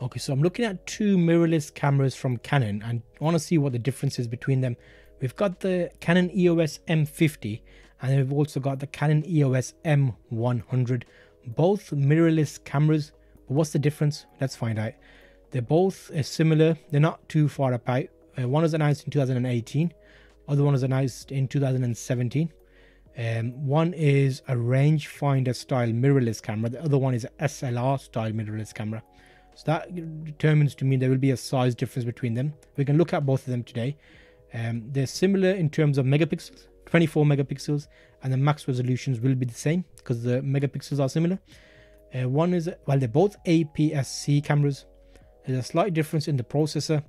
Okay, so I'm looking at two mirrorless cameras from Canon and I want to see what the difference is between them. We've got the Canon EOS M50 and then we've also got the Canon EOS M100. Both mirrorless cameras, but what's the difference? Let's find out. They're both similar, they're not too far apart. One was announced in 2018, other one was announced in 2017. One is a rangefinder style mirrorless camera, the other one is a SLR style mirrorless camera. So that determines to me there will be a size difference between them. We can look at both of them today. They're similar in terms of megapixels, 24 megapixels, and the max resolutions will be the same because the megapixels are similar. One is, well, they're both APS-C cameras. There's a slight difference in the processor.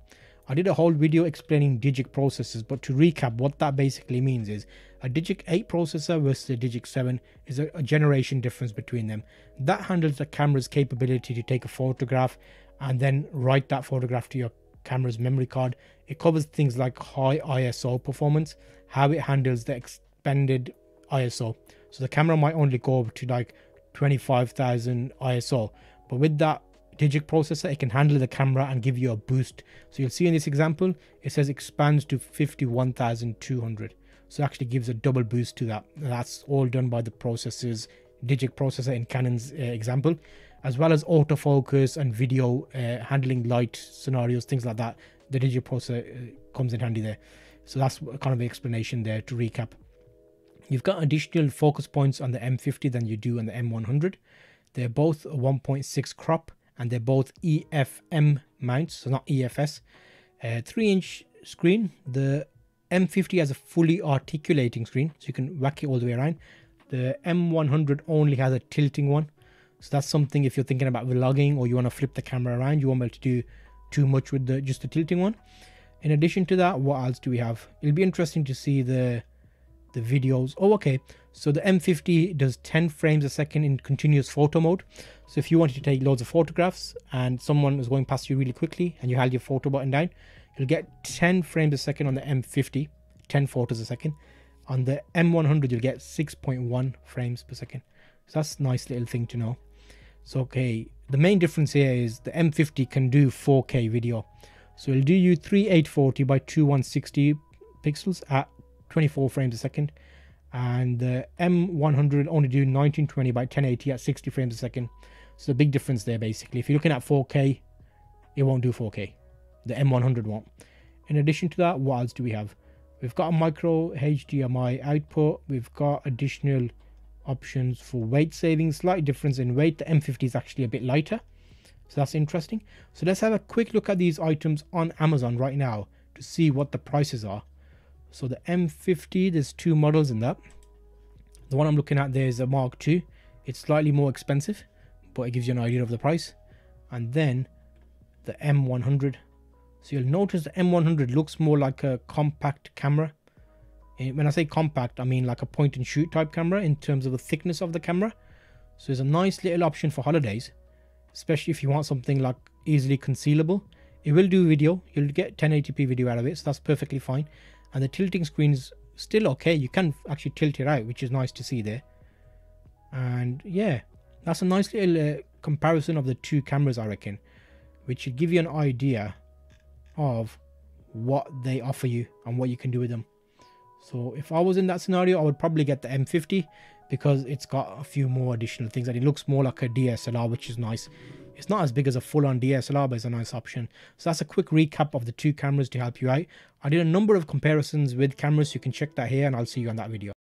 I did a whole video explaining Digic processors, but to recap, what that basically means is a Digic 8 processor versus a Digic 7 is a generation difference between them. That handles the camera's capability to take a photograph and then write that photograph to your camera's memory card. It covers things like high ISO performance, how it handles the expanded ISO. So the camera might only go up to like 25,000 ISO, but with that Digic processor, it can handle the camera and give you a boost. So you'll see in this example, it says expands to 51,200. So it actually gives a double boost to that. That's all done by the processor's Digic processor in Canon's example, as well as autofocus and video handling light scenarios, things like that. The Digic processor comes in handy there. So that's kind of the explanation there to recap. You've got additional focus points on the M50 than you do on the M100. They're both 1.6 crop. And they're both EFM mounts, so not EFS. 3-inch screen. The M50 has a fully articulating screen, so you can whack it all the way around. The M100 only has a tilting one, so that's something if you're thinking about vlogging or you want to flip the camera around, you won't be able to do too much with just the tilting one. In addition to that, what else do we have? It'll be interesting to see the videos. Oh, okay, so the M50 does 10 frames a second in continuous photo mode. So if you wanted to take loads of photographs and someone is going past you really quickly and you held your photo button down, you'll get 10 frames a second on the M50, 10 photos a second. On the M100 you'll get 6.1 frames per second. So that's a nice little thing to know. So okay, the main difference here is the M50 can do 4K video. So it'll do you 3840 by 2160 pixels at 24 frames a second, and the M100 only do 1920 by 1080 at 60 frames a second. So the big difference there basically, if you're looking at 4K, it won't do 4K. The M100 won't. In addition to that, what else do we have? We've got a micro HDMI output. We've got additional options for weight saving, slight difference in weight. The M50 is actually a bit lighter, so that's interesting. So let's have a quick look at these items on Amazon right now to see what the prices are. So the M50, there's two models in that. The one I'm looking at there is a Mark II. It's slightly more expensive, but it gives you an idea of the price. And then the M100. So you'll notice the M100 looks more like a compact camera. When I say compact, I mean like a point and shoot type camera in terms of the thickness of the camera. So it's a nice little option for holidays, especially if you want something like easily concealable. It will do video. You'll get 1080p video out of it, so that's perfectly fine. And the tilting screen is still okay. You can actually tilt it out, which is nice to see there. And yeah, that's a nice little comparison of the two cameras, I reckon, which should give you an idea of what they offer you and what you can do with them. So if I was in that scenario, I would probably get the M50 because it's got a few more additional things and it looks more like a DSLR, which is nice. It's not as big as a full-on DSLR, but it's a nice option. So that's a quick recap of the two cameras to help you out. I did a number of comparisons with cameras, so you can check that here and I'll see you on that video.